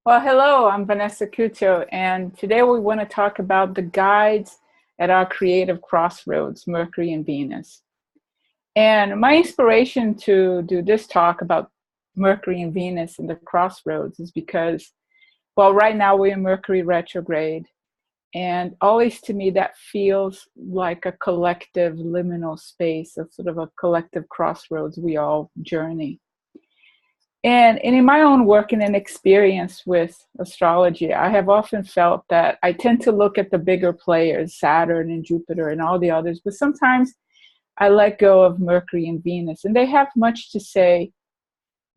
Well, hello, I'm Vanessa Couto, and today we want to talk about the guides at our creative crossroads, Mercury and Venus. And my inspiration to do this talk about Mercury and Venus and the crossroads is because, well, right now we're in Mercury retrograde, and always to me that feels like a collective liminal space, a sort of a collective crossroads we all journey. And in my own work and experience with astrology, I have often felt that I tend to look at the bigger players, Saturn and Jupiter and all the others, but sometimes I let go of Mercury and Venus, and they have much to say,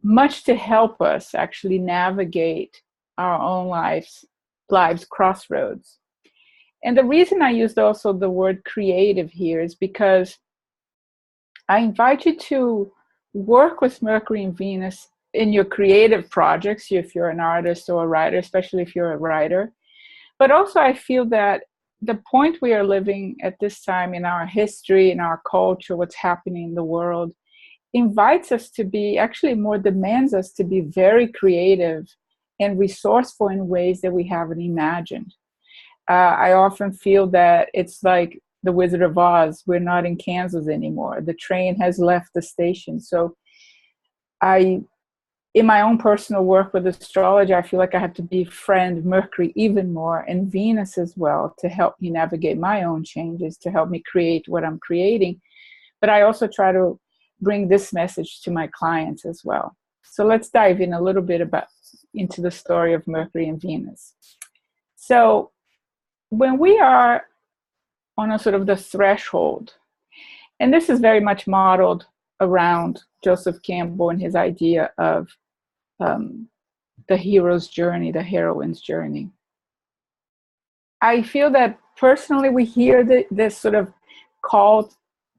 much to help us actually navigate our own lives crossroads. And the reason I used also the word creative here is because I invite you to work with Mercury and Venus in your creative projects, if you're an artist or a writer, especially if you're a writer. But also I feel that the point we are living at this time in our history, in our culture, what's happening in the world, invites us to be, actually more demands us to be very creative and resourceful in ways that we haven't imagined. I often feel that it's like the Wizard of Oz. We're not in Kansas anymore. The train has left the station. So in my own personal work with astrology, I feel like I have to befriend Mercury even more, and Venus as well, to help me navigate my own changes, to help me create what I'm creating. But I also try to bring this message to my clients as well. So let's dive in a little bit into the story of Mercury and Venus. So when we are on a sort of the threshold, and this is very much modeled around Joseph Campbell and his idea of the hero's journey, the heroine's journey. I feel that personally we hear this sort of call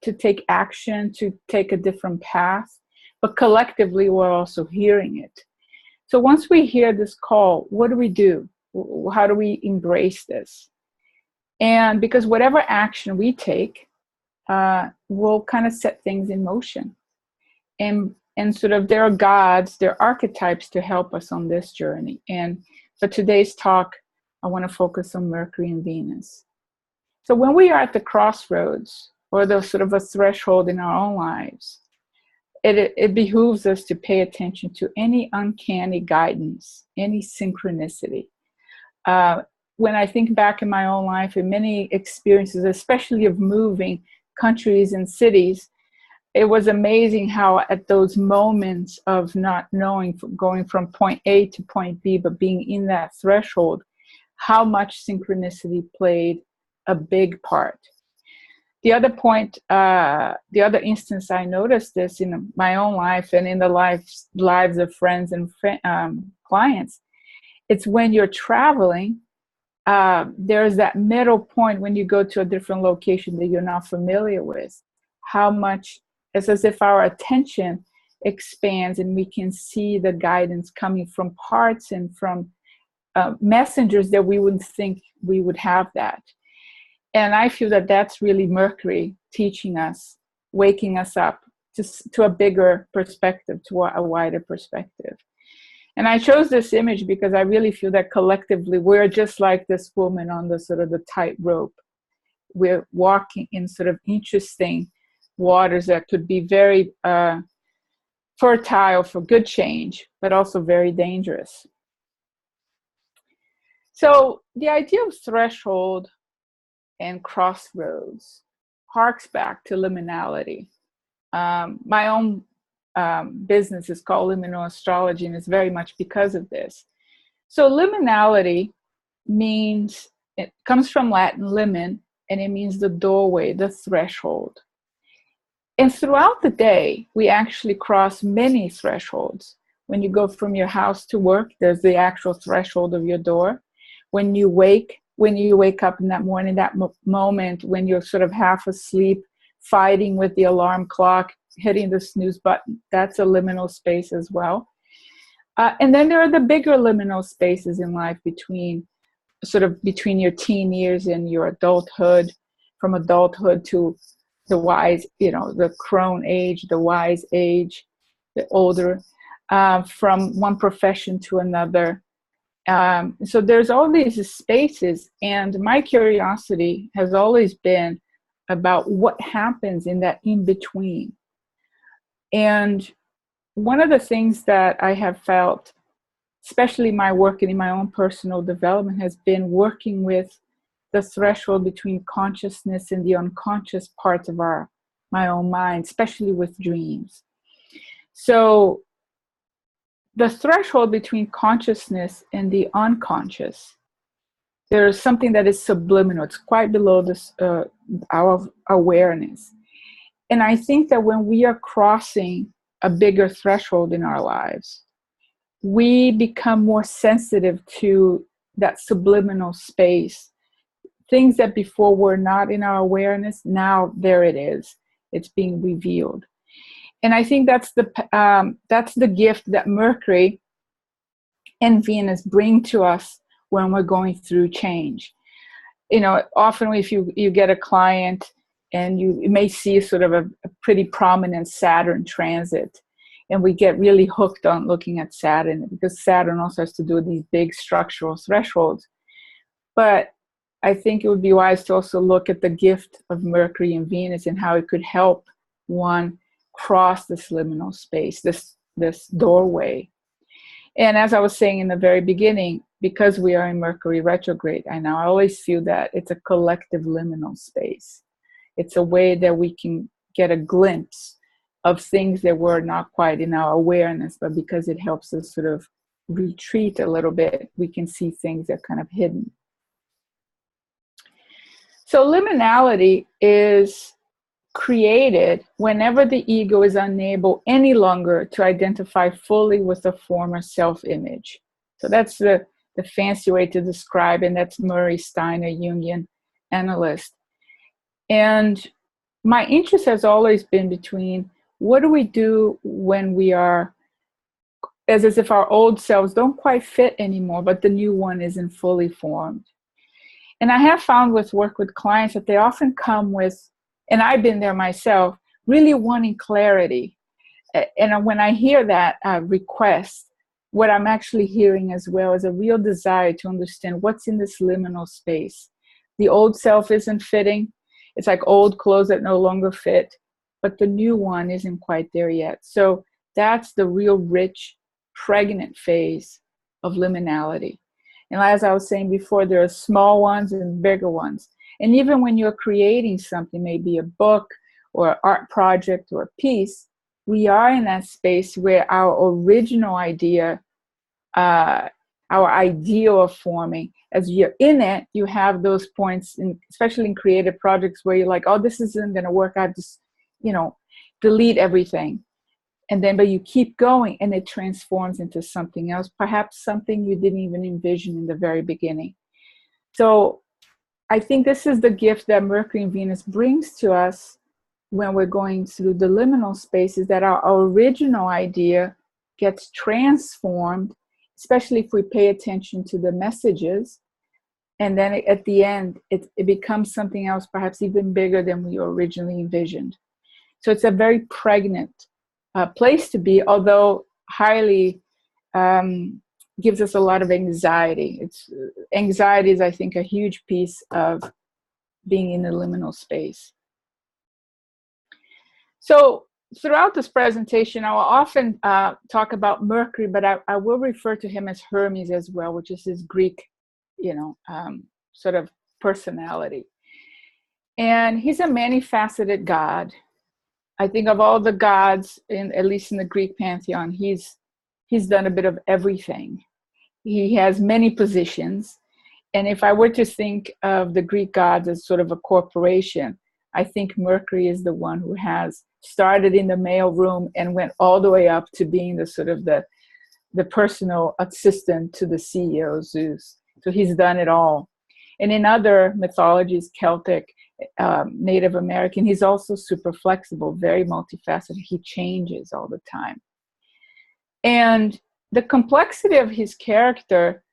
to take action, to take a different path, but collectively we're also hearing it. So once we hear this call, what do? How do we embrace this? And because whatever action we take will kind of set things in motion. And sort of there are gods, there are archetypes to help us on this journey. And for today's talk, I want to focus on Mercury and Venus. So when we are at the crossroads, or the sort of a threshold in our own lives, it behooves us to pay attention to any uncanny guidance, any synchronicity. When I think back in my own life, in many experiences, especially of moving countries and cities, it was amazing how at those moments of not knowing, going from point A to point B, but being in that threshold, how much synchronicity played a big part. The other point, the other instance I noticed this in my own life and in the lives of friends and clients, it's when you're traveling, there's that middle point when you go to a different location that you're not familiar with, how much it's as if our attention expands and we can see the guidance coming from parts and from messengers that we wouldn't think we would have that. And I feel that that's really Mercury teaching us, waking us up to a bigger perspective, to a wider perspective. And I chose this image because I really feel that collectively we're just like this woman on the sort of the tightrope. We're walking in sort of interesting waters that could be very fertile for good change, but also very dangerous. So the idea of threshold and crossroads harks back to liminality. My own business is called Liminal Astrology, and it's very much because of this. So liminality means, it comes from Latin limen, and it means the doorway, the threshold. And throughout the day, we actually cross many thresholds. When you go from your house to work, there's the actual threshold of your door. When you wake up in that morning, that moment when you're sort of half asleep, fighting with the alarm clock, hitting the snooze button, that's a liminal space as well. And then there are the bigger liminal spaces in life between your teen years and your adulthood, from adulthood to the wise, the crone age, the wise age, the older, from one profession to another, So there's all these spaces, and my curiosity has always been about what happens in that in between. And one of the things that I have felt, especially my work and in my own personal development, has been working with the threshold between consciousness and the unconscious parts of my own mind, especially with dreams. So the threshold between consciousness and the unconscious, there's something that is subliminal. It's quite below this, our awareness. And I think that when we are crossing a bigger threshold in our lives, we become more sensitive to that subliminal space. Things that before were not in our awareness, now there it is. It's being revealed. And I think that's the gift that Mercury and Venus bring to us when we're going through change. You know, often if you get a client and you may see sort of a pretty prominent Saturn transit, and we get really hooked on looking at Saturn, because Saturn also has to do with these big structural thresholds. But I think it would be wise to also look at the gift of Mercury and Venus and how it could help one cross this liminal space, this doorway. And as I was saying in the very beginning, because we are in Mercury retrograde, I always feel that it's a collective liminal space. It's a way that we can get a glimpse of things that were not quite in our awareness, but because it helps us sort of retreat a little bit, we can see things that are kind of hidden. So liminality is created whenever the ego is unable any longer to identify fully with the former self-image. So that's the fancy way to describe, and that's Murray Steiner, Jungian analyst. And my interest has always been between what do we do when we are as if our old selves don't quite fit anymore, but the new one isn't fully formed. And I have found with work with clients that they often come with, and I've been there myself, really wanting clarity. And when I hear that request, what I'm actually hearing as well is a real desire to understand what's in this liminal space. The old self isn't fitting. It's like old clothes that no longer fit, but the new one isn't quite there yet. So that's the real rich, pregnant phase of liminality. And as I was saying before, there are small ones and bigger ones. And even when you're creating something, maybe a book or an art project or a piece, we are in that space where our original idea, our ideal of forming, as you're in it, you have those points, especially in creative projects, where you're like, oh, this isn't going to work. I just, delete everything. And then, but you keep going and it transforms into something else, perhaps something you didn't even envision in the very beginning. So I think this is the gift that Mercury and Venus brings to us when we're going through the liminal spaces, that our original idea gets transformed, especially if we pay attention to the messages. And then at the end, it becomes something else, perhaps even bigger than we originally envisioned. So it's a very pregnant place to be, although highly gives us a lot of anxiety. Anxiety is, I think, a huge piece of being in the liminal space. So throughout this presentation, I will often talk about Mercury, but I will refer to him as Hermes as well, which is his Greek, sort of personality. And he's a many-faceted god. I think of all the gods, at least in the Greek pantheon, he's done a bit of everything. He has many positions. And if I were to think of the Greek gods as sort of a corporation, I think Mercury is the one who has started in the mail room and went all the way up to being the sort of the personal assistant to the CEO, Zeus. So he's done it all. And in other mythologies, Celtic, Native American, he's also super flexible, very multifaceted. He changes all the time. And the complexity of his character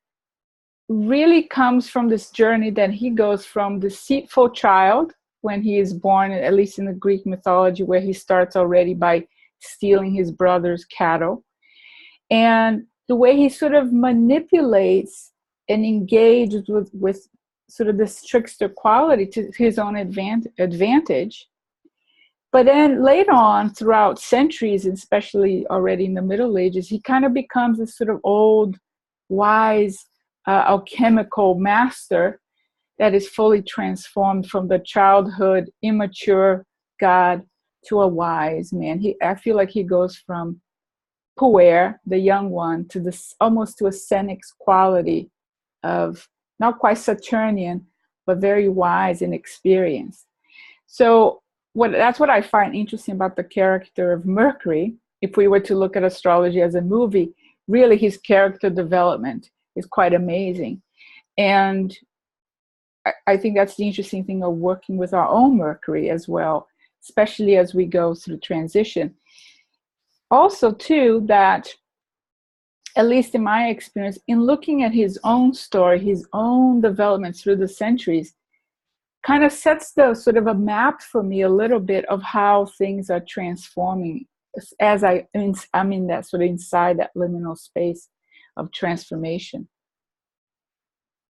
really comes from this journey that he goes from deceitful child when he is born, at least in the Greek mythology, where he starts already by stealing his brother's cattle. And the way he sort of manipulates and engages with sort of this trickster quality to his own advantage. But then later on, throughout centuries, especially already in the Middle Ages, he kind of becomes this sort of old, wise, alchemical master that is fully transformed from the childhood, immature God to a wise man. I feel like he goes from puer, the young one, to this almost to a Senex quality of not quite Saturnian, but very wise and experienced. So that's what I find interesting about the character of Mercury. If we were to look at astrology as a movie, really his character development is quite amazing. And I think that's the interesting thing of working with our own Mercury as well, especially as we go through transition. Also, too, that, at least in my experience, in looking at his own story, his own development through the centuries, kind of sets the sort of a map for me a little bit of how things are transforming as I'm in that sort of inside that liminal space of transformation.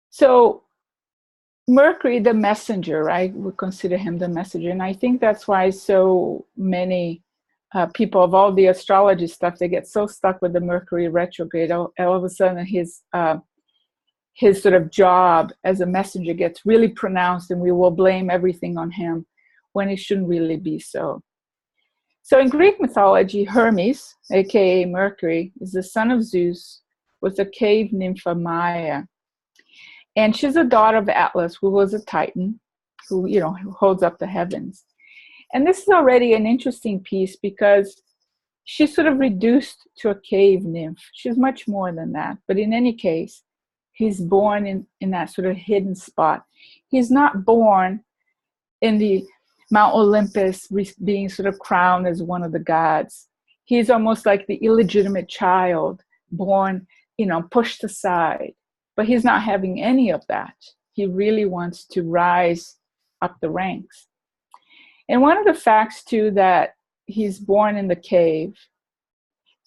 So Mercury, the messenger, right? We consider him the messenger. And I think that's why so many people of all the astrology stuff, they get so stuck with the Mercury retrograde. All of a sudden his sort of job as a messenger gets really pronounced, and we will blame everything on him when it shouldn't really be so. So in Greek mythology, Hermes, aka Mercury, is the son of Zeus with the cave nymph Maya. And she's a daughter of Atlas, who was a Titan, who holds up the heavens. And this is already an interesting piece because she's sort of reduced to a cave nymph. She's much more than that. But in any case, he's born in that sort of hidden spot. He's not born in the Mount Olympus being sort of crowned as one of the gods. He's almost like the illegitimate child born, pushed aside. But he's not having any of that. He really wants to rise up the ranks. And one of the facts, too, that he's born in the cave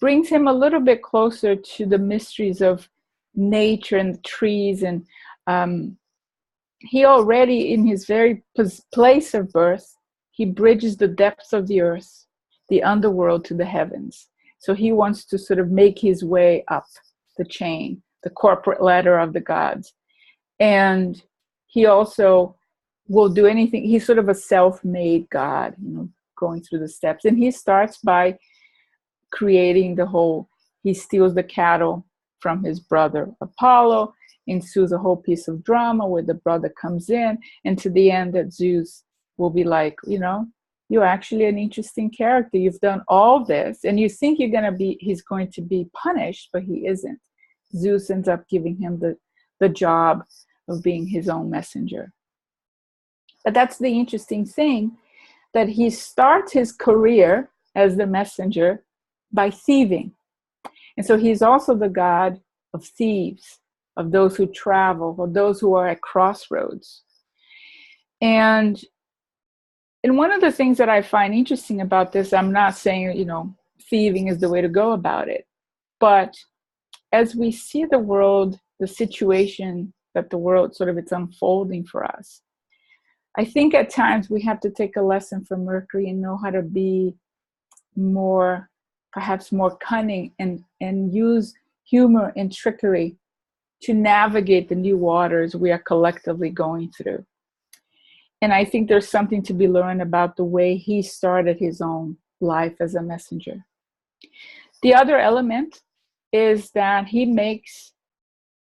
brings him a little bit closer to the mysteries of nature and the trees. And he already, in his very place of birth, he bridges the depths of the earth, the underworld, to the heavens. So he wants to sort of make his way up the chain, the corporate ladder of the gods. And he also will do anything. He's sort of a self-made god, going through the steps. And he starts by creating he steals the cattle from his brother Apollo, ensues a whole piece of drama where the brother comes in, and to the end that Zeus will be like, you're actually an interesting character. You've done all this, and you think he's going to be punished, but he isn't. Zeus ends up giving him the job of being his own messenger. But that's the interesting thing, that he starts his career as the messenger by thieving. And so he's also the god of thieves, of those who travel, of those who are at crossroads. And one of the things that I find interesting about this, I'm not saying, thieving is the way to go about it, but as we see the world, the situation that the world sort of it's unfolding for us, I think at times we have to take a lesson from Mercury and know how to be perhaps more cunning and use humor and trickery to navigate the new waters we are collectively going through. And I think there's something to be learned about the way he started his own life as a messenger. The other element is that he makes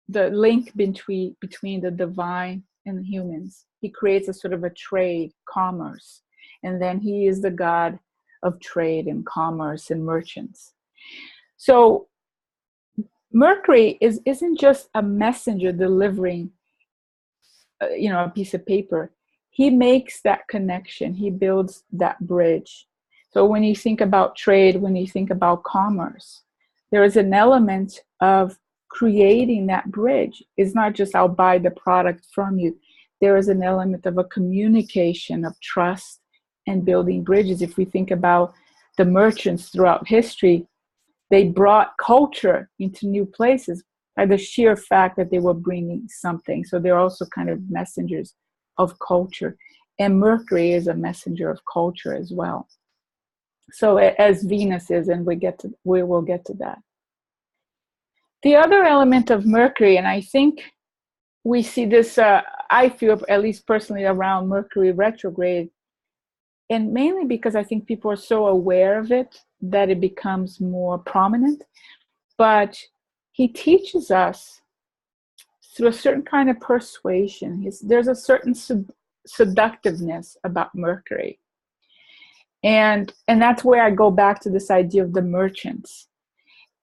the link between the divine and the humans. He creates a sort of a trade, commerce, and then he is the god of trade and commerce and merchants. So Mercury isn't just a messenger delivering, a piece of paper. He makes that connection. He builds that bridge. So when you think about trade, when you think about commerce, there is an element of creating that bridge. It's not just I'll buy the product from you. There is an element of a communication of trust and building bridges. If we think about the merchants throughout history, they brought culture into new places by the sheer fact that they were bringing something. So they're also kind of messengers of culture. And Mercury is a messenger of culture as well. So as Venus is, and we will get to that. The other element of Mercury, and I think we see this, I feel, at least personally, around Mercury retrograde, and mainly because I think people are so aware of it that it becomes more prominent. But he teaches us through a certain kind of persuasion. There's a certain seductiveness about Mercury. And that's where I go back to this idea of the merchants,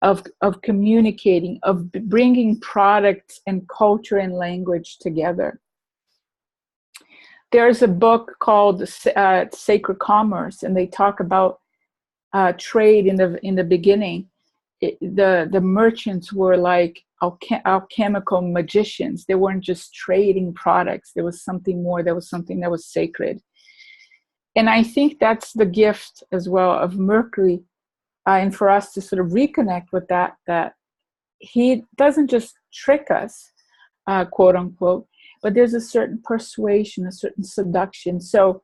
of communicating, of bringing products and culture and language together. There's a book called Sacred Commerce, and they talk about trade in the beginning. The merchants were like alchemical magicians. They weren't just trading products. There was something more. There was something that was sacred. And I think that's the gift as well of Mercury, and for us to sort of reconnect with that he doesn't just trick us, quote unquote, but there's a certain persuasion, a certain seduction. So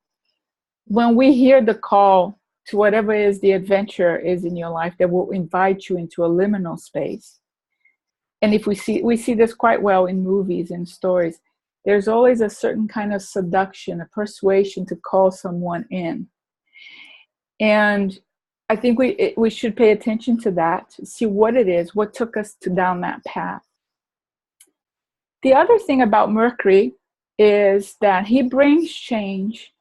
when we hear the call to whatever is the adventure is in your life that will invite you into a liminal space, and if we see this quite well in movies and stories, there's always a certain kind of seduction, a persuasion to call someone in. And I think we should pay attention to that, see what it is, what took us down that path. The other thing about Mercury is that he brings change,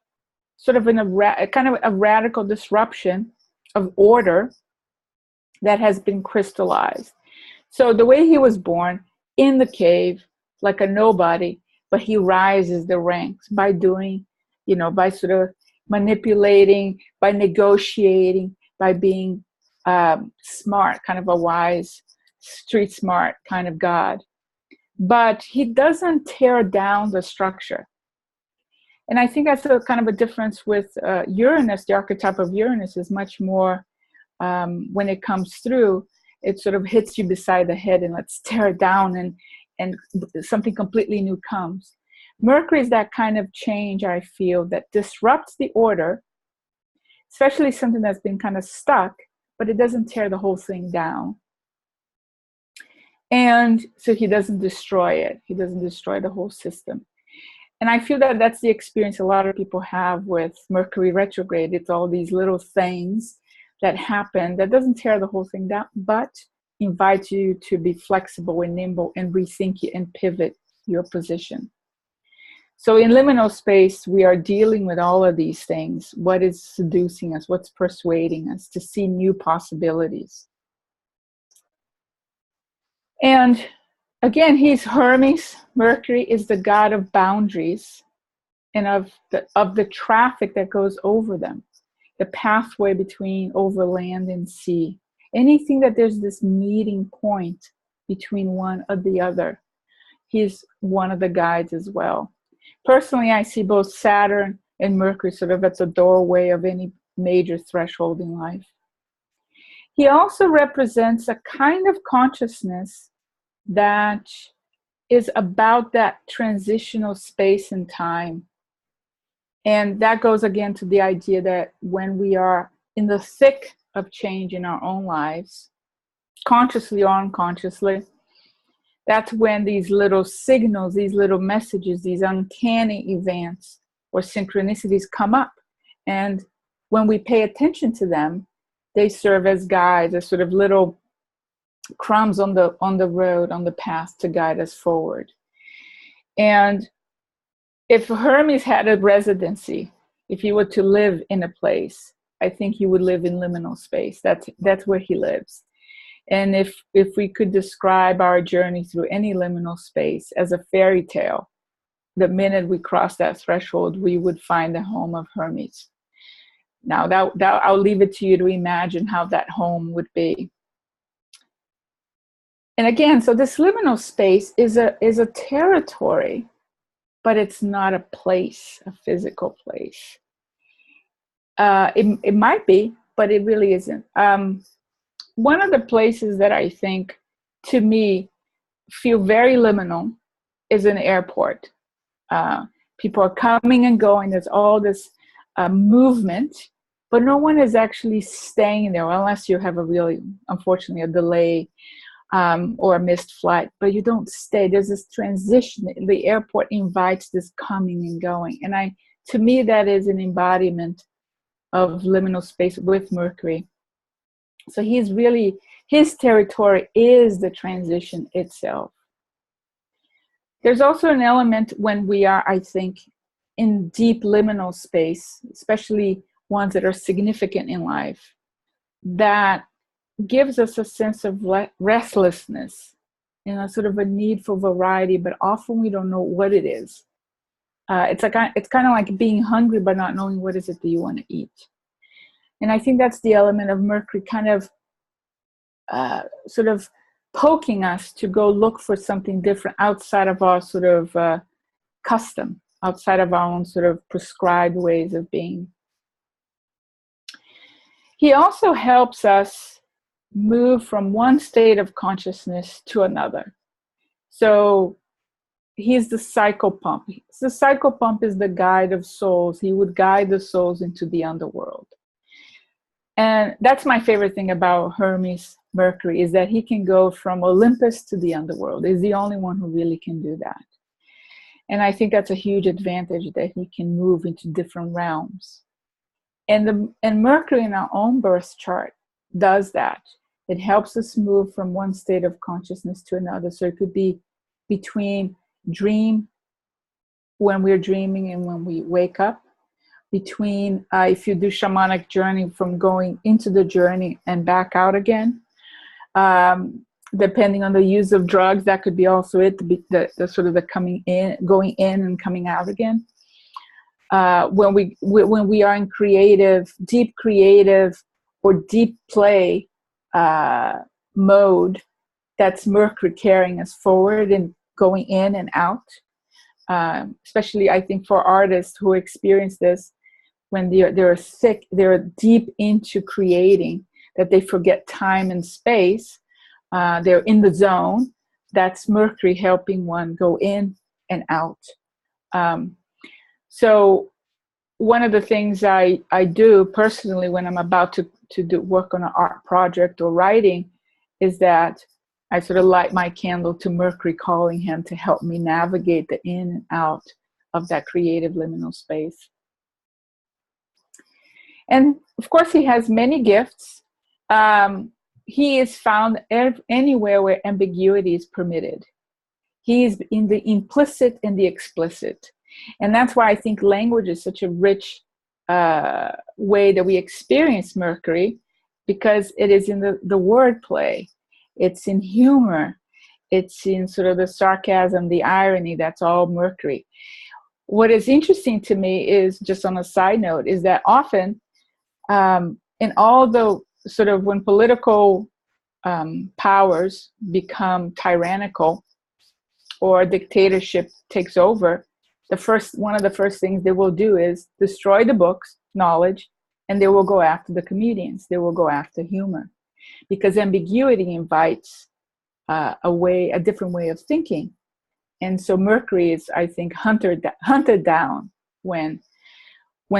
sort of in a kind of a radical disruption of order that has been crystallized. So the way he was born in the cave, like a nobody, but he rises the ranks by doing, by sort of manipulating, by negotiating, by being smart, kind of a wise, street smart kind of God. But he doesn't tear down the structure. And I think that's a kind of a difference with Uranus. The archetype of Uranus is much more, when it comes through, it sort of hits you beside the head and let's tear it down, and something completely new comes. Mercury is that kind of change, I feel, that disrupts the order, especially something that's been kind of stuck, but it doesn't tear the whole thing down. And so he doesn't destroy it. He doesn't destroy the whole system. And I feel that that's the experience a lot of people have with Mercury retrograde. It's all these little things that happen that doesn't tear the whole thing down, but invites you to be flexible and nimble and rethink and pivot your position. So in liminal space, we are dealing with all of these things. What is seducing us? What's persuading us to see new possibilities? And again, he's Hermes. Mercury is the god of boundaries and of the traffic that goes over them, the pathway between over land and sea. Anything that there's this meeting point between one or the other, he's one of the guides as well. Personally, I see both Saturn and Mercury sort of at the doorway of any major threshold in life. He also represents a kind of consciousness that is about that transitional space and time. And that goes again to the idea that when we are in the thick of change in our own lives, consciously or unconsciously, that's when these little signals, these little messages, these uncanny events or synchronicities come up. And when we pay attention to them, they serve as guides, as sort of little crumbs on the road, on the path to guide us forward. And if Hermes had a residency, if he were to live in a place, I think he would live in liminal space. That's where he lives. And if we could describe our journey through any liminal space as a fairy tale, the minute we cross that threshold, we would find the home of Hermes. Now, that I'll leave it to you to imagine how that home would be. And again, so this liminal space is a territory, but it's not a place, a physical place. It might be, but it really isn't. one of the places that I think, to me, feel very liminal is an airport. People are coming and going. There's all this movement, but no one is actually staying there unless you have a really, unfortunately, a delay or a missed flight. But you don't stay. There's this transition. The airport invites this coming and going. And to me, that is an embodiment of liminal space with Mercury. So his territory is the transition itself. There's also an element when we are, I think, in deep liminal space, especially ones that are significant in life, that gives us a sense of restlessness and a sort of a need for variety, but often we don't know what it is. It's kind of like being hungry but not knowing what is it that you want to eat. And I think that's the element of Mercury kind of sort of poking us to go look for something different outside of our sort of custom, outside of our own sort of prescribed ways of being. He also helps us move from one state of consciousness to another. So he's the cycle pump. The cycle pump is the guide of souls. He would guide the souls into the underworld. And that's my favorite thing about Hermes Mercury, is that he can go from Olympus to the underworld. He's the only one who really can do that. And I think that's a huge advantage, that he can move into different realms. And Mercury in our own birth chart does that. It helps us move from one state of consciousness to another. So it could be between dream, when we're dreaming and when we wake up, between if you do shamanic journey, from going into the journey and back out again. Depending on the use of drugs, that could be also it, the sort of the coming in, going in and coming out again. When we are in deep creative or deep play mode, that's Mercury carrying us forward and going in and out. Especially, I think, for artists who experience this, when they're sick, they're deep into creating, that they forget time and space. They're in the zone. That's Mercury helping one go in and out. So one of the things I do personally when I'm about to do work on an art project or writing is that I sort of light my candle to Mercury, calling him to help me navigate the in and out of that creative liminal space. And of course, he has many gifts. He is found anywhere where ambiguity is permitted. He is in the implicit and the explicit. And that's why I think language is such a rich way that we experience Mercury, because it is in the wordplay. It's in humor. It's in sort of the sarcasm, the irony. That's all Mercury. What is interesting to me is, just on a side note, is that often in all the sort of, when political powers become tyrannical or dictatorship takes over, one of the first things they will do is destroy the books, knowledge, and they will go after the comedians. They will go after humor, because ambiguity invites a different way of thinking. And so Mercury is, I think, hunted down when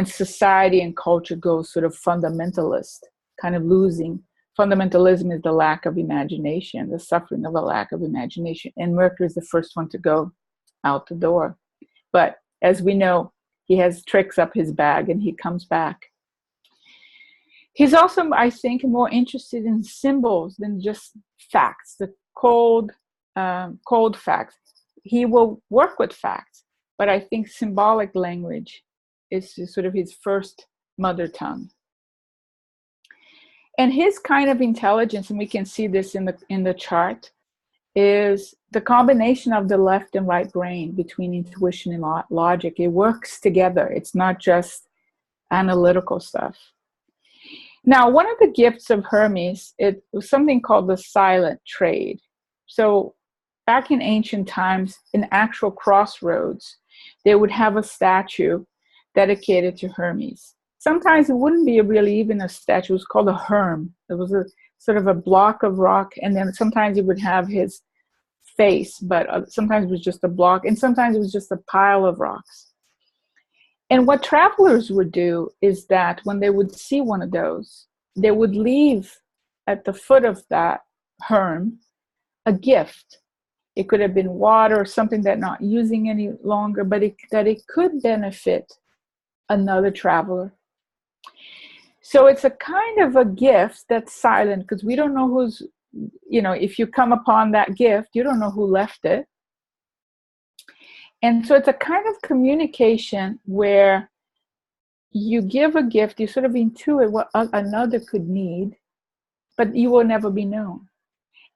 society and culture goes sort of fundamentalist, kind of losing. Fundamentalism is the lack of imagination, the suffering of a lack of imagination. And Mercury is the first one to go out the door. But as we know, he has tricks up his bag and he comes back. He's also, I think, more interested in symbols than just facts, the cold facts. He will work with facts, but I think symbolic language is sort of his first mother tongue. And his kind of intelligence, and we can see this in the chart, is the combination of the left and right brain, between intuition and logic. It works together. It's not just analytical stuff. Now, one of the gifts of Hermes, it was something called the silent trade. So back in ancient times, in actual crossroads, they would have a statue dedicated to Hermes. Sometimes it wouldn't be really even a statue. It was called a herm. It was sort of a block of rock, and then sometimes he would have his face, but sometimes it was just a block, and sometimes it was just a pile of rocks. And what travelers would do is that when they would see one of those, they would leave at the foot of that herm a gift. It could have been water or something that not using any longer, but that it could benefit another traveler. So it's a kind of a gift that's silent, because we don't know who's, if you come upon that gift, you don't know who left it. And so it's a kind of communication where you give a gift, you sort of intuit what another could need, but you will never be known.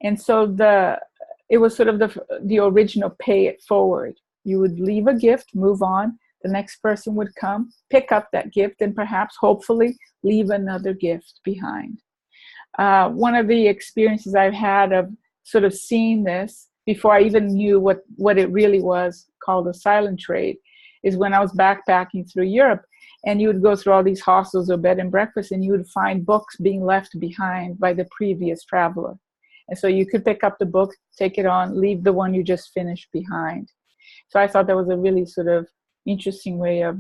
And so it was sort of the original pay it forward. You would leave a gift, move on, the next person would come, pick up that gift, and perhaps, hopefully, leave another gift behind. One of the experiences I've had of sort of seeing this before I even knew what it really was, called a silent trade, is when I was backpacking through Europe, and you would go through all these hostels or bed and breakfasts, and you would find books being left behind by the previous traveler. And so you could pick up the book, take it on, leave the one you just finished behind. So I thought that was a really sort of interesting way of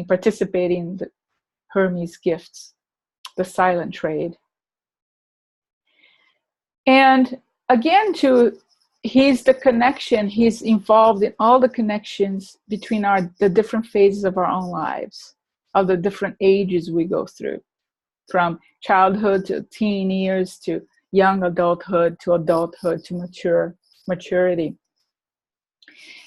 participating in the Hermes gifts, the silent trade. And again, he's the connection, he's involved in all the connections between the different phases of our own lives, of the different ages we go through, from childhood to teen years, to young adulthood, to maturity.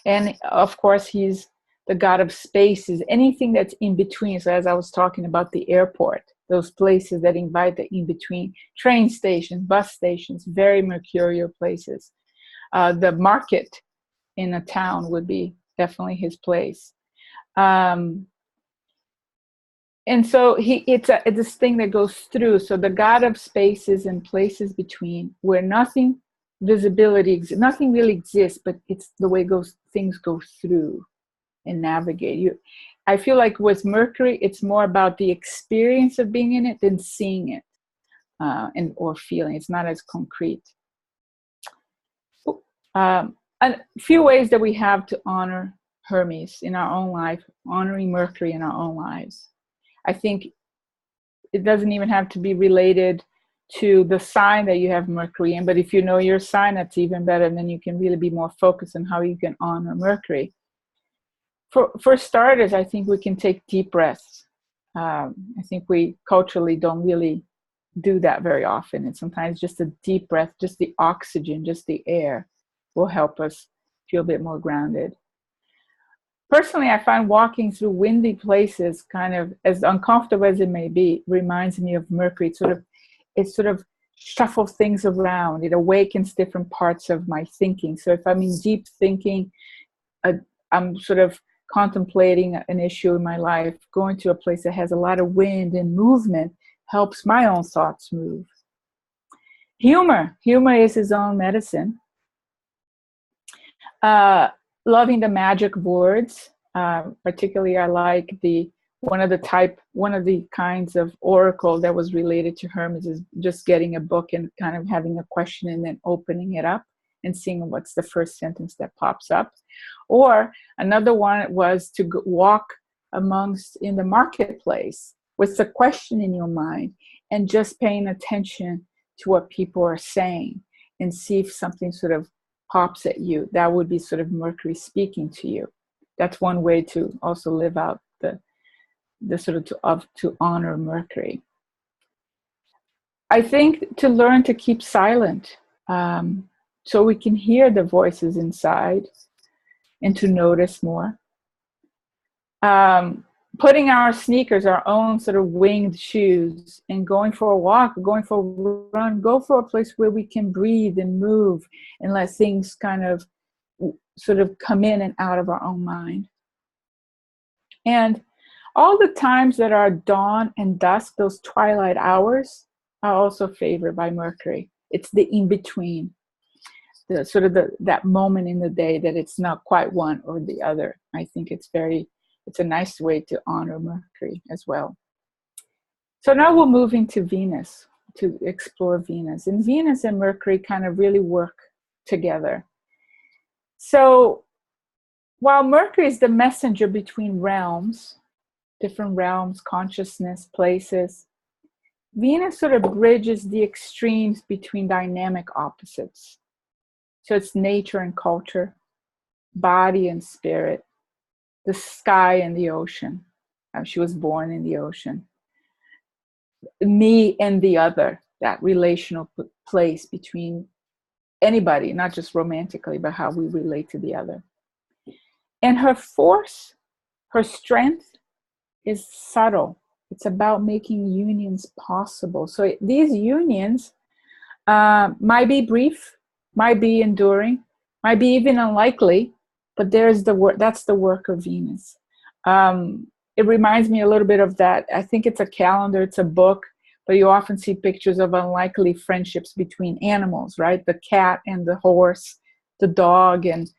And of course, he's the god of spaces, anything that's in between. So as I was talking about the airport, those places that invite the in-between, train stations, bus stations, very mercurial places. The market in a town would be definitely his place. And so it's this thing that goes through. So the god of spaces and places between, where nothing really exists, but it's the way things go through and navigate you. I feel like with Mercury, it's more about the experience of being in it than seeing it or feeling. It's not as concrete. A few ways that we have to honor Hermes in our own life, honoring Mercury in our own lives. I think it doesn't even have to be related to the sign that you have Mercury in, but if you know your sign, that's even better, and then you can really be more focused on how you can honor Mercury. For starters, I think we can take deep breaths. I think we culturally don't really do that very often, and sometimes just a deep breath, just the oxygen, just the air, will help us feel a bit more grounded. Personally, I find walking through windy places, kind of as uncomfortable as it may be, reminds me of Mercury. It sort of shuffles things around. It awakens different parts of my thinking. So if I'm in deep thinking, I'm sort of contemplating an issue in my life, going to a place that has a lot of wind and movement helps my own thoughts move. Humor is his own medicine. Loving the magic words, particularly I like one of the kinds of oracle that was related to Hermes is just getting a book and kind of having a question and then opening it up and seeing what's the first sentence that pops up. Or another one was to walk in the marketplace with a question in your mind and just paying attention to what people are saying and see if something sort of pops at you. That would be sort of Mercury speaking to you. That's one way to also live out the sort of to honor Mercury. I think to learn to keep silent, so we can hear the voices inside and to notice more. Putting our sneakers, our own sort of winged shoes, and going for a walk, going for a run, go for a place where we can breathe and move and let things kind of sort of come in and out of our own mind. And all the times that are dawn and dusk, those twilight hours, are also favored by Mercury. It's the in-between, the sort of that moment in the day that it's not quite one or the other. I think it's a nice way to honor Mercury as well. So now we're moving to Venus. to explore Venus. And Venus and Mercury kind of really work together. So while Mercury is the messenger between realms, different realms, consciousness, places, Venus sort of bridges the extremes between dynamic opposites. So it's nature and culture, body and spirit, the sky and the ocean. She was born in the ocean. Me and the other, that relational place between anybody, not just romantically, but how we relate to the other. And her force, her strength is subtle. It's about making unions possible. So these unions might be brief, might be enduring, might be even unlikely, but there's the work. That's the work of Venus. It reminds me a little bit of that. I think it's a calendar, it's a book, but you often see pictures of unlikely friendships between animals, right? The cat and the horse, the dog and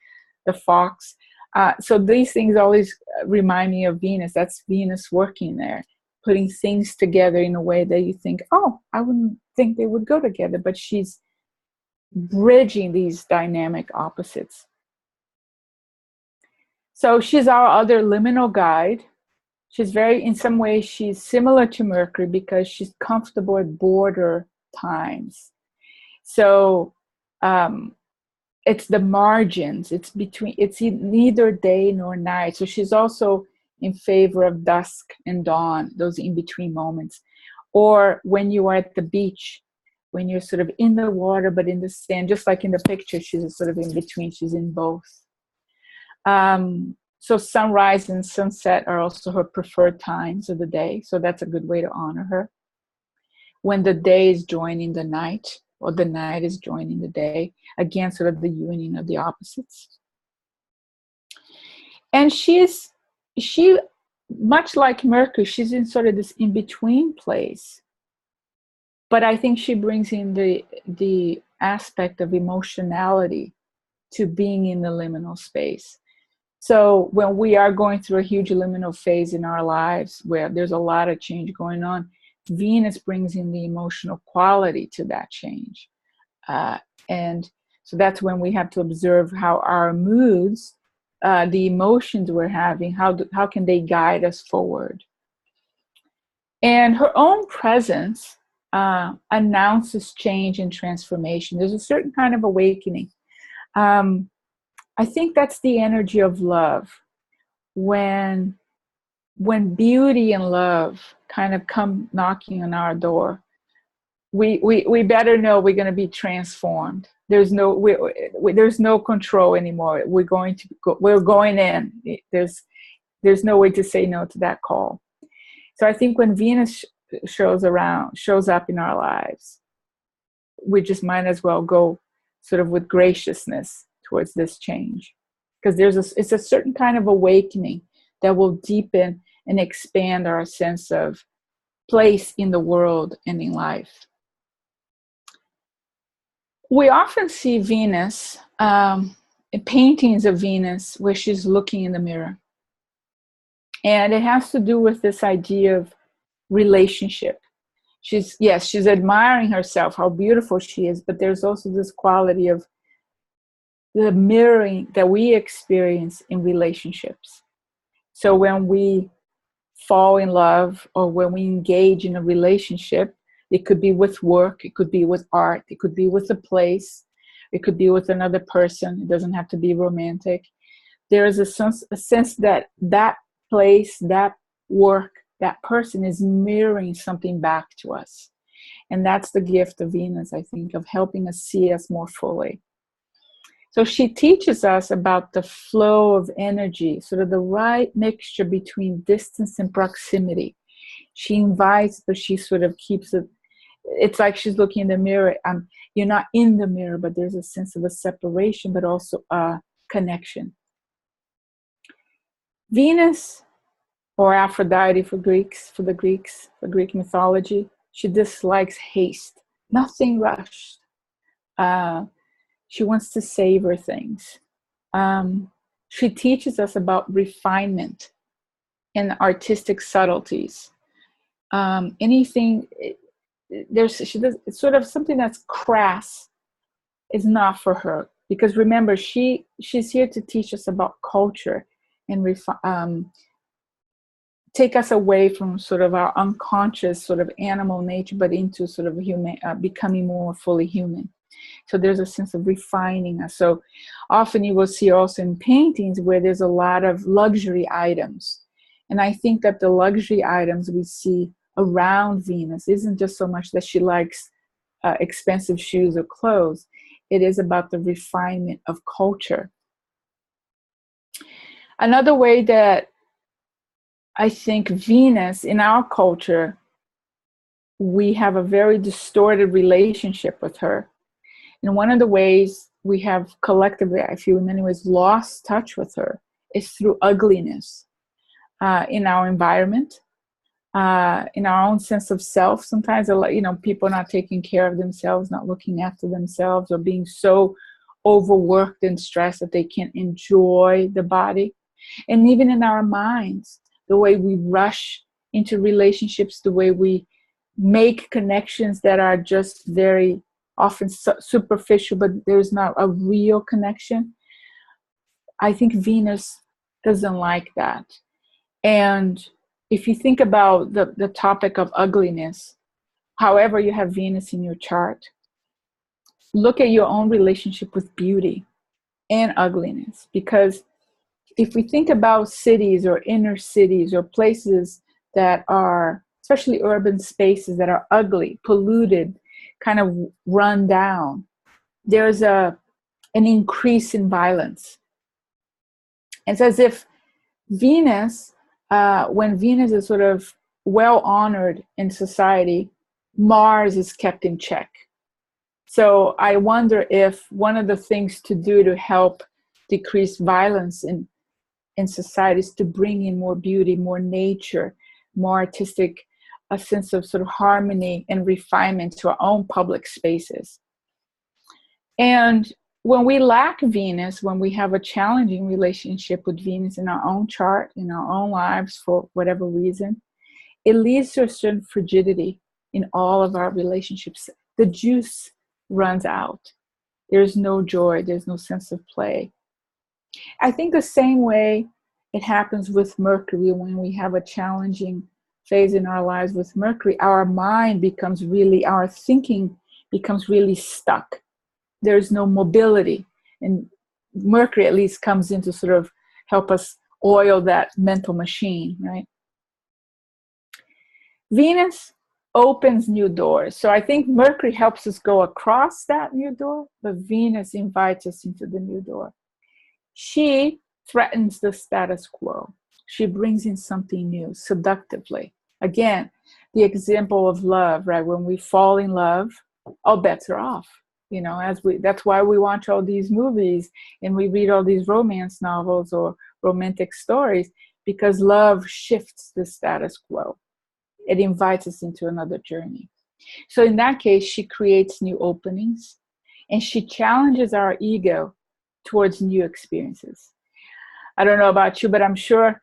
the fox. So these things always remind me of Venus. That's Venus working there, putting things together in a way that you think, oh, I wouldn't think they would go together, but she's bridging these dynamic opposites. So she's our other liminal guide. She's very, in some ways, she's similar to Mercury because she's comfortable at border times. So it's the margins. It's between. It's neither day nor night. So she's also in favor of dusk and dawn, those in-between moments. Or when you are at the beach, when you're sort of in the water but in the sand, just like in the picture, she's sort of in between. She's in both. So sunrise and sunset are also her preferred times of the day. So that's a good way to honor her. When the day is joining the night, or the night is joining the day, again, sort of the union of the opposites. And she, much like Mercury, she's in sort of this in-between place. But I think she brings in the aspect of emotionality to being in the liminal space. So when we are going through a huge liminal phase in our lives where there's a lot of change going on, Venus brings in the emotional quality to that change. And so that's when we have to observe how our moods, the emotions we're having, how can they guide us forward. And her own presence announces change and transformation. There's a certain kind of awakening. I think that's the energy of love. When beauty and love kind of come knocking on our door, we better know we're going to be transformed. There's no control anymore. We're going in. There's no way to say no to that call. So I think when Venus shows up in our lives, we just might as well go sort of with graciousness towards this change, because it's a certain kind of awakening that will deepen and expand our sense of place in the world and in life. We often see Venus in paintings of Venus where she's looking in the mirror. And it has to do with this idea of relationship. She's admiring herself, how beautiful she is, but there's also this quality of the mirroring that we experience in relationships. So when we fall in love or when we engage in a relationship, it could be with work, it could be with art, it could be with a place, it could be with another person. It doesn't have to be romantic. There is a sense that place, that work, that person is mirroring something back to us. And that's the gift of Venus, I think, of helping us see us more fully. So she teaches us about the flow of energy, sort of the right mixture between distance and proximity. She invites, but she sort of keeps it. It's like she's looking in the mirror. You're not in the mirror, but there's a sense of a separation, but also a connection. Venus, or Aphrodite for Greek mythology, she dislikes haste, nothing rushed. She wants to savor things. She teaches us about refinement and artistic subtleties. Anything, she does, it's sort of something that's crass is not for her, because remember, she's here to teach us about culture and take us away from sort of our unconscious sort of animal nature, but into sort of human, becoming more fully human. So there's a sense of refining us. So often you will see also in paintings where there's a lot of luxury items. And I think that the luxury items we see around Venus isn't just so much that she likes expensive shoes or clothes. It is about the refinement of culture. Another way that I think Venus, in our culture, we have a very distorted relationship with her. And one of the ways we have collectively, I feel in many ways, lost touch with her is through ugliness in our environment, in our own sense of self. Sometimes, people not taking care of themselves, not looking after themselves, or being so overworked and stressed that they can't enjoy the body. And even in our minds, the way we rush into relationships, the way we make connections that are just very often superficial, but there's not a real connection. I think Venus doesn't like that. And if you think about the topic of ugliness, however you have Venus in your chart, look at your own relationship with beauty and ugliness. Because if we think about cities or inner cities or places that are, especially urban spaces that are ugly, polluted, kind of run down, there's an increase in violence. It's as if Venus, when Venus is sort of well honored in society, Mars is kept in check. So I wonder if one of the things to do to help decrease violence in society is to bring in more beauty, more nature, more artistic, a sense of sort of harmony and refinement to our own public spaces. And when we lack Venus, when we have a challenging relationship with Venus in our own chart, in our own lives for whatever reason, it leads to a certain frigidity in all of our relationships. The juice runs out. There's no joy. There's no sense of play. I think the same way it happens with Mercury. When we have a challenging phase in our lives with Mercury, our mind becomes really, our thinking becomes really stuck. There's no mobility. And Mercury at least comes in to sort of help us oil that mental machine, right? Venus opens new doors. So I think Mercury helps us go across that new door, but Venus invites us into the new door. She threatens the status quo. She brings in something new, seductively. Again, the example of love, right? When we fall in love, all bets are off. That's why we watch all these movies and we read all these romance novels or romantic stories, because love shifts the status quo. It invites us into another journey. So in that case, she creates new openings and she challenges our ego towards new experiences. I don't know about you, but I'm sure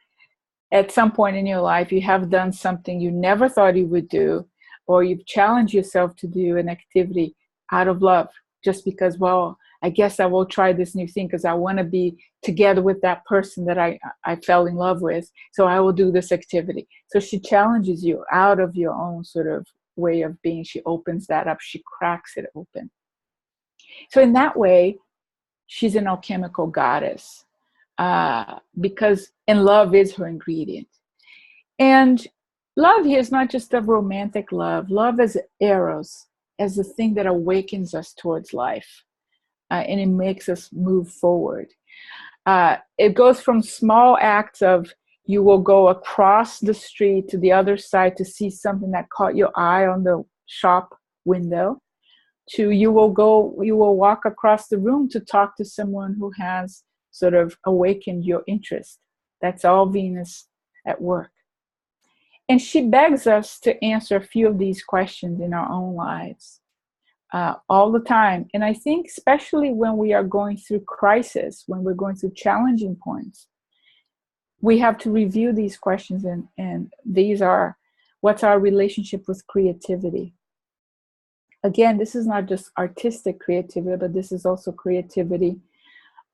at some point in your life you have done something you never thought you would do, or you've challenged yourself to do an activity out of love, just because, well, I guess I will try this new thing because I want to be together with that person that I fell in love with, so I will do this activity. So she challenges you out of your own sort of way of being. She opens that up. She cracks it open. So in that way, she's an alchemical goddess, because love is her ingredient. And love here is not just a romantic love. Love as eros, as the thing that awakens us towards life, and it makes us move forward. It goes from small acts of, you will go across the street to the other side to see something that caught your eye on the shop window, to you will walk across the room to talk to someone who has sort of awakened your interest. That's all Venus at work. And she begs us to answer a few of these questions in our own lives all the time. And I think especially when we are going through crisis, when we're going through challenging points, we have to review these questions. And these are, what's our relationship with creativity? Again, this is not just artistic creativity, but this is also creativity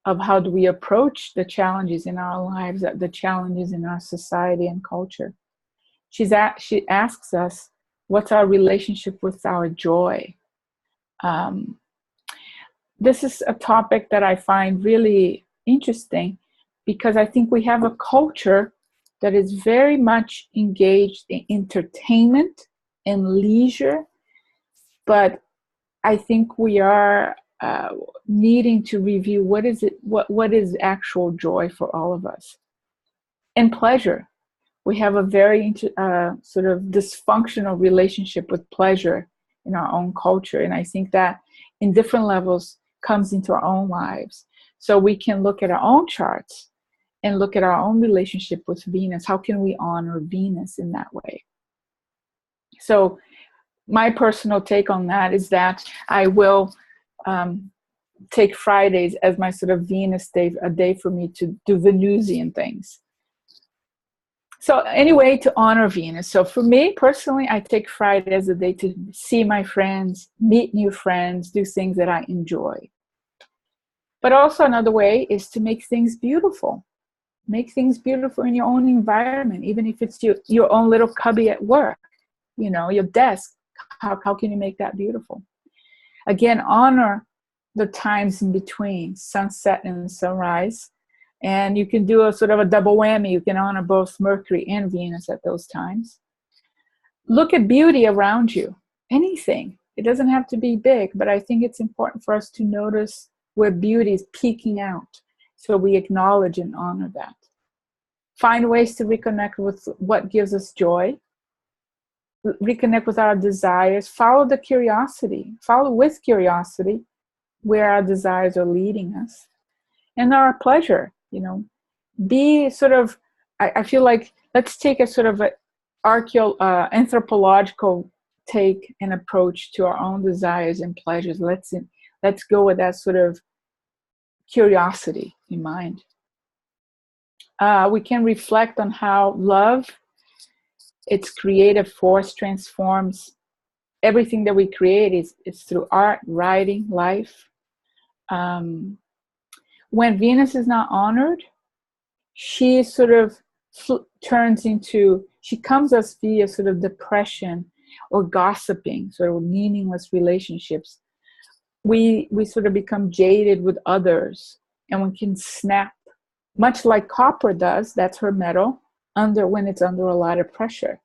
of how do we approach the challenges in our lives, the challenges in our society and culture. She asks us, what's our relationship with our joy? This is a topic that I find really interesting because I think we have a culture that is very much engaged in entertainment and leisure, but I think we are needing to review what is actual joy for all of us, and pleasure. We have a very sort of dysfunctional relationship with pleasure in our own culture, and I think that in different levels comes into our own lives. So we can look at our own charts and look at our own relationship with Venus. How can we honor Venus in that way? So my personal take on that is that I will take Fridays as my sort of Venus day, a day for me to do Venusian things. So anyway, to honor Venus. So for me personally, I take Friday as a day to see my friends, meet new friends, do things that I enjoy. But also another way is to make things beautiful. Make things beautiful in your own environment, even if it's your own little cubby at work, you know, your desk. How can you make that beautiful? Again, honor the times in between sunset and sunrise. And you can do a sort of a double whammy. You can honor both Mercury and Venus at those times. Look at beauty around you, anything. It doesn't have to be big, but I think it's important for us to notice where beauty is peeking out. So we acknowledge and honor that. Find ways to reconnect with what gives us joy. Reconnect with our desires. Follow the curiosity. Follow with curiosity where our desires are leading us. And our pleasure, you know. Be sort of, I feel like, let's take a sort of anthropological take and approach to our own desires and pleasures. Let's go with that sort of curiosity in mind. We can reflect on how love, its creative force, transforms everything that we create is through art, writing, life. When Venus is not honored, she sort of she comes us via sort of depression or gossiping, sort of meaningless relationships. We sort of become jaded with others, and we can snap, much like copper does, that's her metal, when it's under a lot of pressure.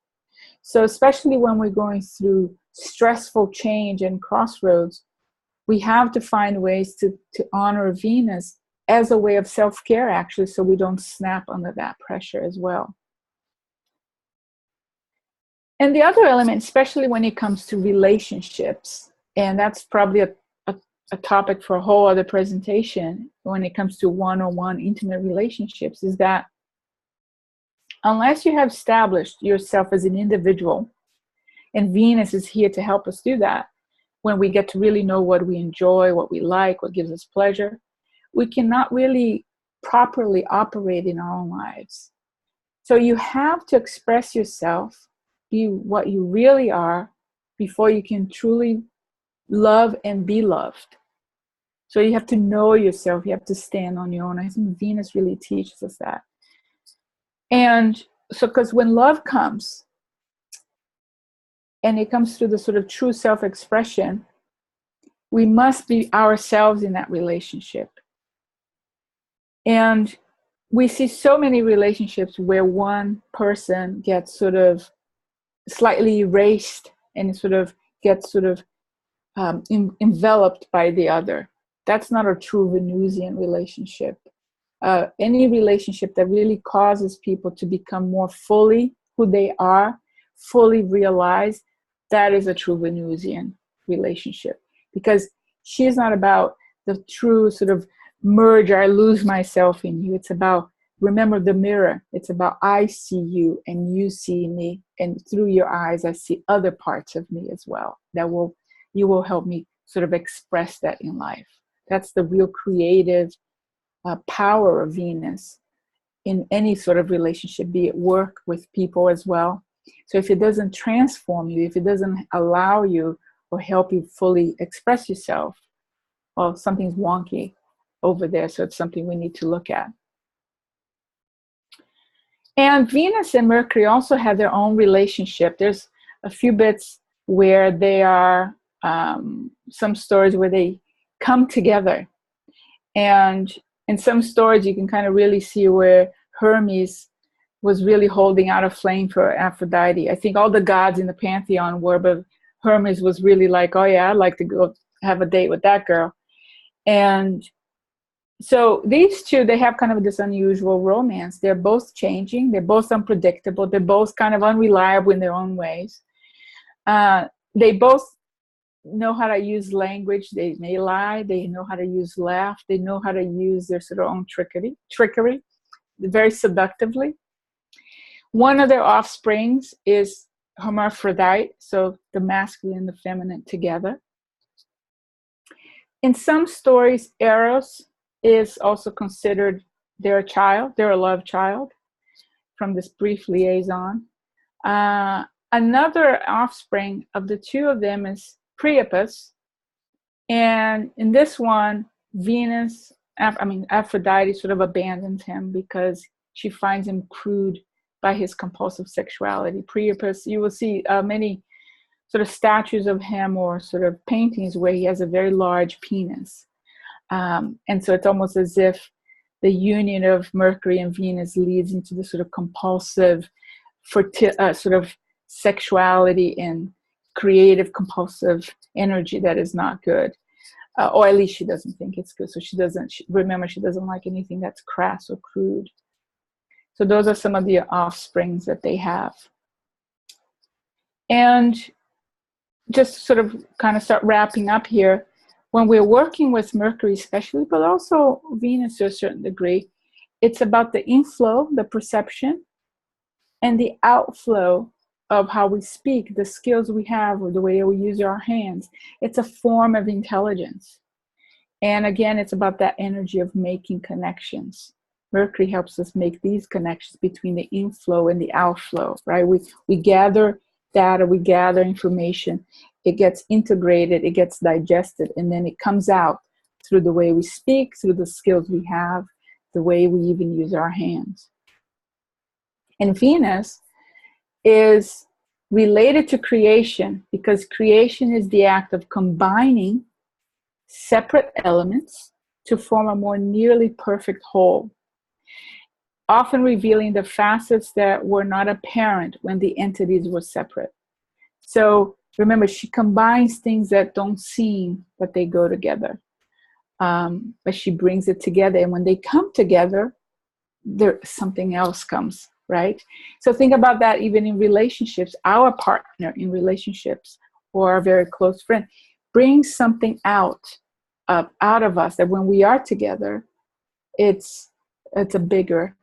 So especially when we're going through stressful change and crossroads, we have to find ways to honor Venus as a way of self-care, actually, so we don't snap under that pressure as well. And the other element, especially when it comes to relationships, and that's probably a topic for a whole other presentation when it comes to one-on-one intimate relationships, is that unless you have established yourself as an individual, and Venus is here to help us do that, when we get to really know what we enjoy, what we like, what gives us pleasure, we cannot really properly operate in our own lives. So you have to express yourself, be what you really are, before you can truly love and be loved. So you have to know yourself. You have to stand on your own. I think Venus really teaches us that. And so, because when love comes, and it comes through the sort of true self-expression, we must be ourselves in that relationship. And we see so many relationships where one person gets sort of slightly erased and sort of gets sort of enveloped by the other. That's not a true Venusian relationship. Any relationship that really causes people to become more fully who they are, fully realized, that is a true Venusian relationship. Because she's not about the true sort of merge, I lose myself in you. It's about, remember the mirror. It's about I see you and you see me, and through your eyes I see other parts of me as well. You will help me sort of express that in life. That's the real creative power of Venus in any sort of relationship, be it work, with people as well. So if it doesn't transform you, if it doesn't allow you or help you fully express yourself, well, something's wonky over there, so it's something we need to look at. And Venus and Mercury also have their own relationship. There's a few bits where they are, some stories where they come together. And in some stories, you can kind of really see where Hermes was really holding out a flame for Aphrodite. I think all the gods in the pantheon were, but Hermes was really like, oh yeah, I'd like to go have a date with that girl. And so these two, they have kind of this unusual romance. They're both changing. They're both unpredictable. They're both kind of unreliable in their own ways. They both know how to use language. They may lie. They know how to use laugh. They know how to use their sort of own trickery very seductively. One of their offsprings is hermaphrodite, so the masculine and the feminine together. In some stories, Eros is also considered their child, their love child, from this brief liaison. Another offspring of the two of them is Priapus. And in this one, Aphrodite sort of abandons him because she finds him crude by his compulsive sexuality. Priapus, you will see many sort of statues of him or sort of paintings where he has a very large penis. And so it's almost as if the union of Mercury and Venus leads into this sort of compulsive sort of sexuality and creative compulsive energy that is not good. Or at least she doesn't think it's good. So she doesn't like anything that's crass or crude. So those are some of the offsprings that they have. And just sort of kind of start wrapping up here, when we're working with Mercury especially, but also Venus to a certain degree, it's about the inflow, the perception, and the outflow of how we speak, the skills we have, or the way we use our hands. It's a form of intelligence. And again, it's about that energy of making connections. Mercury helps us make these connections between the inflow and the outflow, right? We gather data, we gather information, it gets integrated, it gets digested, and then it comes out through the way we speak, through the skills we have, the way we even use our hands. And Venus is related to creation because creation is the act of combining separate elements to form a more nearly perfect whole, often revealing the facets that were not apparent when the entities were separate. So remember, she combines things that don't seem that they go together, but she brings it together. And when they come together, something else comes, right? So think about that even in relationships. Our partner in relationships or our very close friend brings something out of us that when we are together, it's a bigger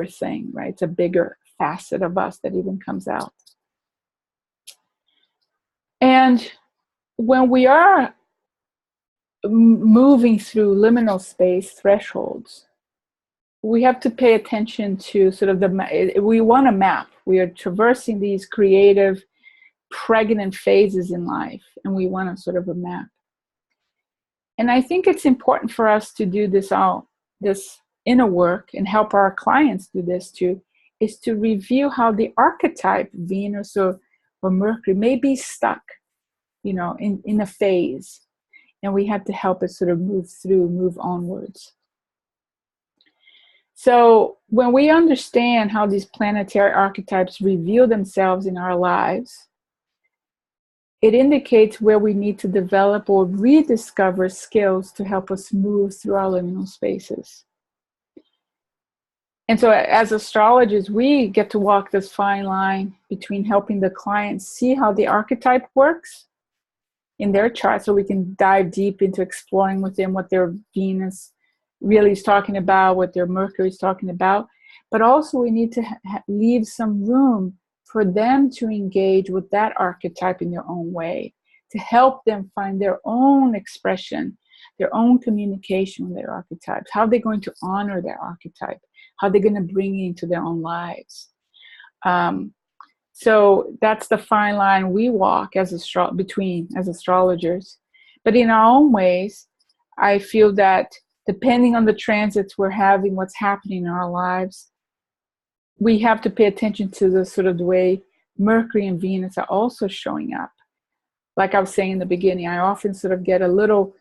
thing, right? It's a bigger facet of us that even comes out. And when we are moving through liminal space thresholds, we have to pay attention to sort of we want a map. We are traversing these creative, pregnant phases in life, and we want a sort of a map. And I think it's important for us to do this inner work and help our clients do this too, is to review how the archetype, Venus or Mercury, may be stuck, in a phase. And we have to help it sort of move onwards. So when we understand how these planetary archetypes reveal themselves in our lives, it indicates where we need to develop or rediscover skills to help us move through our liminal spaces. And so as astrologers, we get to walk this fine line between helping the client see how the archetype works in their chart, so we can dive deep into exploring with them what their Venus really is talking about, what their Mercury is talking about. But also we need to leave some room for them to engage with that archetype in their own way, to help them find their own expression, their own communication with their archetypes. How are they going to honor their archetype? How are they going to bring it into their own lives? So that's the fine line we walk as between as astrologers. But in our own ways, I feel that depending on the transits we're having, what's happening in our lives, we have to pay attention to the sort of the way Mercury and Venus are also showing up. Like I was saying in the beginning, I often sort of get a little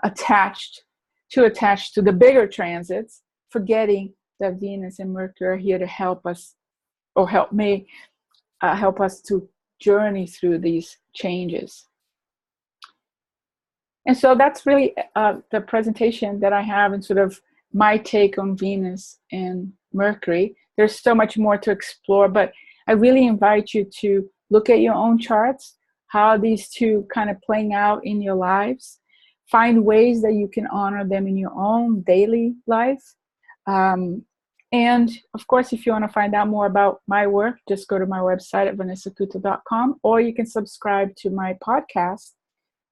attached to the bigger transits, forgetting that Venus and Mercury are here to help us, or help me, help us to journey through these changes. And so that's really the presentation that I have, and sort of my take on Venus and Mercury. There's so much more to explore, but I really invite you to look at your own charts, how these two kind of playing out in your lives. Find ways that you can honor them in your own daily life. And of course, if you want to find out more about my work, just go to my website at vanessacouto.com, or you can subscribe to my podcast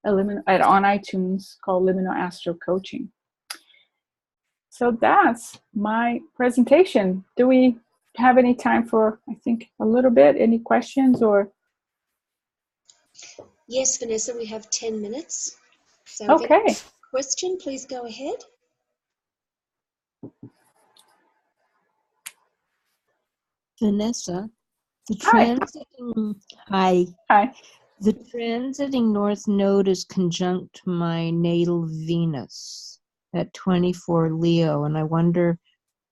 on iTunes called Liminal Astro Coaching. So that's my presentation. Do we have any time for, I think, a little bit? Any questions or? Yes, Vanessa, we have 10 minutes. So okay. Question, please go ahead. Vanessa, the transiting, hi. The transiting North Node is conjunct my natal Venus at 24 Leo, and I wonder,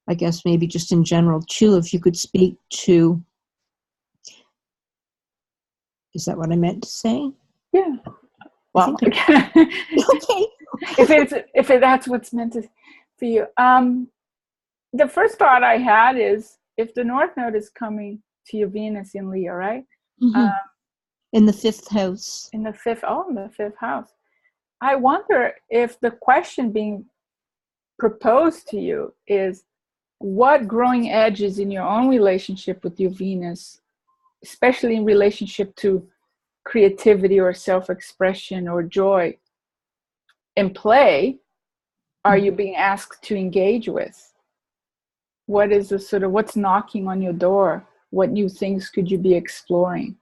I guess maybe just in general too, if you could speak to, is that what I meant to say? Yeah. Well, okay. if that's what's meant to for you. The first thought I had is, if the North Node is coming to your Venus in Leo, right? Mm-hmm. In the 5th house. In the 5th house. I wonder if the question being proposed to you is, what growing edges in your own relationship with your Venus, especially in relationship to creativity or self-expression or joy and play, are you being asked to engage with? What is the sort of, what's knocking on your door? What new things could you be exploring?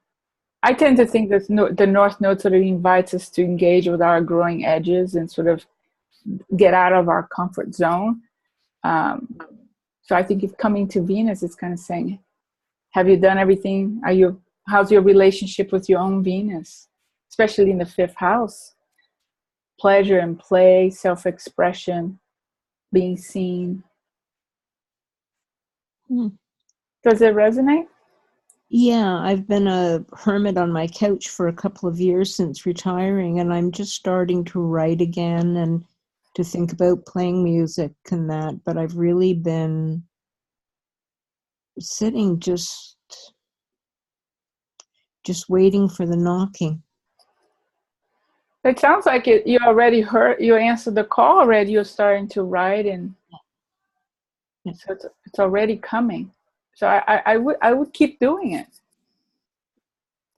I tend to think that the North Node sort of invites us to engage with our growing edges and sort of get out of our comfort zone. So I think if coming to Venus, it's kind of saying, have you done everything? How's your relationship with your own Venus, especially in the 5th house? Pleasure and play, self-expression, being seen. Does it resonate? Yeah, I've been a hermit on my couch for a couple of years since retiring, and I'm just starting to write again and to think about playing music and that, but I've really been sitting just waiting for the knocking. It sounds like you already heard, you answered the call already, you're starting to write, and so it's already coming. So I would keep doing it.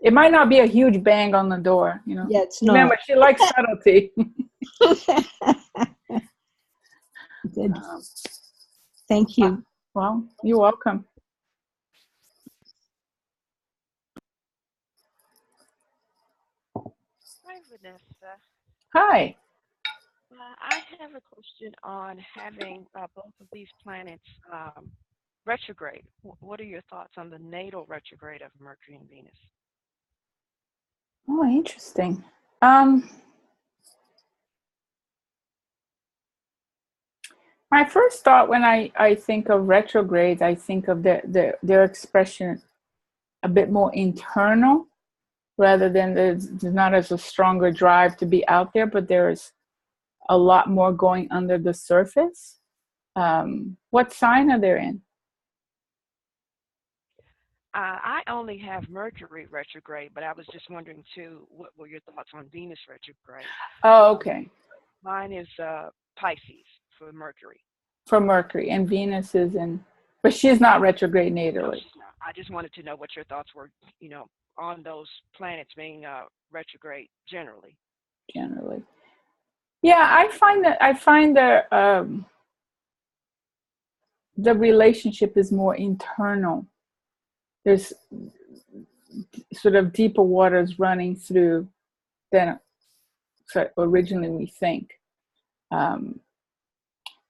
It might not be a huge bang on the door, you know. Yeah, it's not. Remember, she likes subtlety. Good. Thank you. Well, you're welcome. Hi, Vanessa. Hi. I have a question on having both of these planets retrograde. What are your thoughts on the natal retrograde of Mercury and Venus? Oh, interesting. My first thought when I think of retrogrades, I think of their expression a bit more internal, rather than there's not as a stronger drive to be out there, but there's a lot more going under the surface. What sign are they in? I only have Mercury retrograde, but I was just wondering too, what were your thoughts on Venus retrograde? Oh, okay. Mine is Pisces for Mercury. For Mercury, and Venus is in, but she's not retrograde natally. No, she's not. I just wanted to know what your thoughts were, on those planets being retrograde generally. Generally. Yeah, I find the relationship is more internal. There's sort of deeper waters running through than originally we think.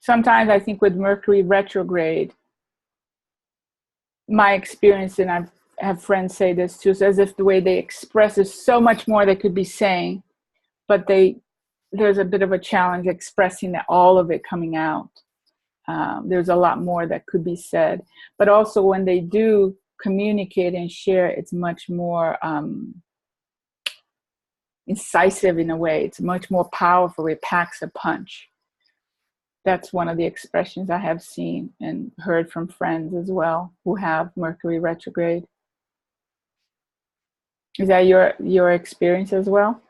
Sometimes I think with Mercury retrograde, my experience, and I have friends say this too, is as if the way they express is so much more they could be saying, but there's a bit of a challenge expressing that, all of it coming out. There's a lot more that could be said, but also when they do communicate and share, it's much more incisive in a way. It's much more powerful. It packs a punch. That's one of the expressions I have seen and heard from friends as well who have Mercury retrograde. Is that your experience as well?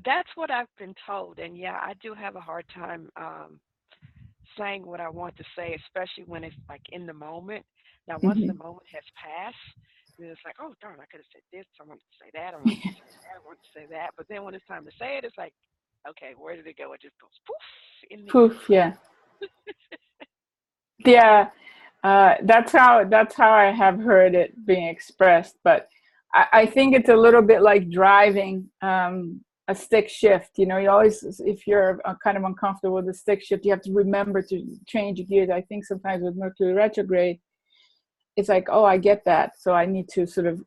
That's what I've been told, and yeah, I do have a hard time saying what I want to say, especially when it's like in the moment. Now, once the moment has passed, then it's like, oh darn, I could have said this. I wanted to say that. I wanted to say that. I wanted to say that. But then when it's time to say it, it's like, okay, where did it go? It just goes poof. Poof, yeah. Yeah, that's how I have heard it being expressed. But I think it's a little bit like driving a stick shift. You know, you always, if you're kind of uncomfortable with the stick shift, you have to remember to change gears. I think sometimes with Mercury retrograde, it's like, oh, I get that. So I need to sort of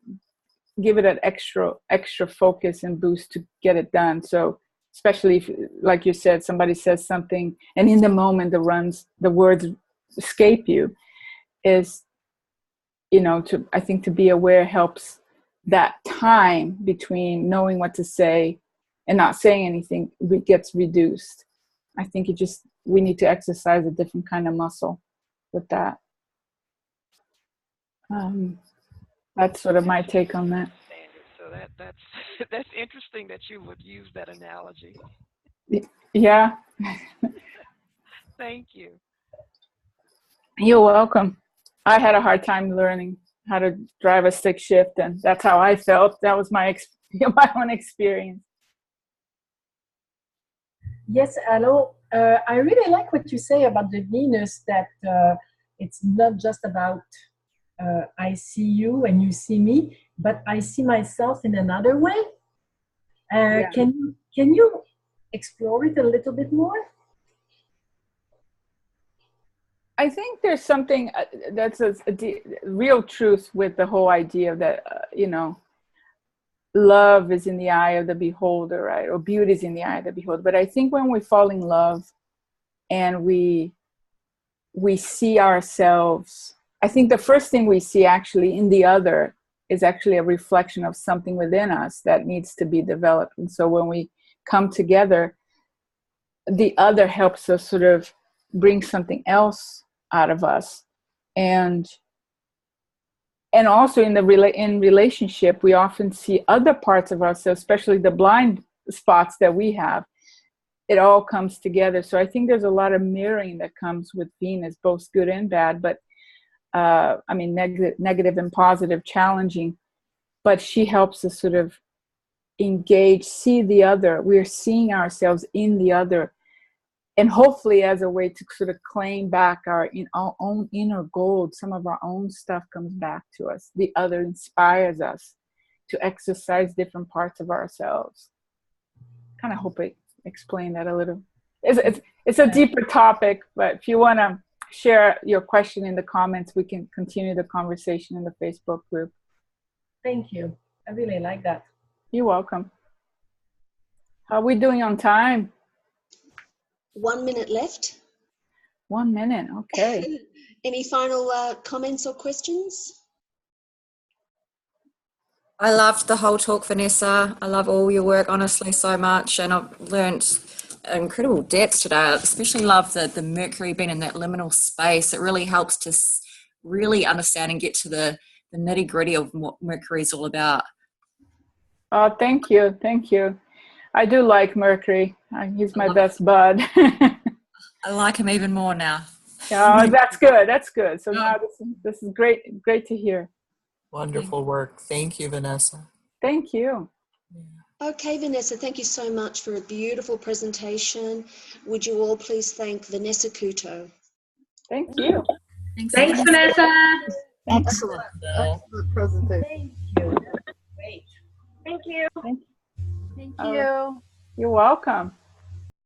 give it an extra focus and boost to get it done. So especially if, like you said, somebody says something and in the moment the words escape you, is, you know, I think to be aware helps that time between knowing what to say and not saying anything gets reduced. I think we need to exercise a different kind of muscle with that. That's sort of my take on that. So that's interesting that you would use that analogy. Yeah. Thank you. You're welcome. I had a hard time learning how to drive a stick shift, and that's how I felt. That was my own experience. Yes, hello. I really like what you say about the Venus, that it's not just about I see you and you see me, but I see myself in another way. Yeah. Can you explore it a little bit more? I think there's something that's a real truth with the whole idea that, you know, love is in the eye of the beholder, right? Or beauty is in the eye of the beholder. But I think when we fall in love and we see ourselves, I think the first thing we see actually in the other is actually a reflection of something within us that needs to be developed. And so when we come together, the other helps us sort of bring something else out of us. And also in relationship, we often see other parts of ourselves, especially the blind spots that we have. It all comes together. So I think there's a lot of mirroring that comes with Venus, both good and bad, but I mean, negative and positive, challenging, but she helps us sort of engage, see the other. We're seeing ourselves in the other, and hopefully as a way to sort of claim back our own inner gold. Some of our own stuff comes back to us. The other inspires us to exercise different parts of ourselves. Kind of hope I explained that a little. It's a deeper topic, but if you want to share your question in the comments, we can continue the conversation in the Facebook group. Thank you. I really like that. You're welcome. How are we doing on time? 1 minute left. 1 minute, okay. Any final comments or questions? I loved the whole talk, Vanessa. I love all your work, honestly, so much. And I've learned incredible depths today. I especially love the Mercury being in that liminal space. It really helps to really understand and get to the nitty gritty of what Mercury is all about. Oh, thank you. Thank you. I do like Mercury. He's my best bud. I like him even more now. Oh, that's good. That's good. So now this is great. Great to hear. Wonderful work. Thank you, Vanessa. Thank you. Okay, Vanessa, thank you so much for a beautiful presentation. Would you all please thank Vanessa Couto? Thank you. Thanks, Vanessa. Excellent. Excellent presentation. Thank you. Great. Thank you. Thank Thank Oh. you. You're welcome.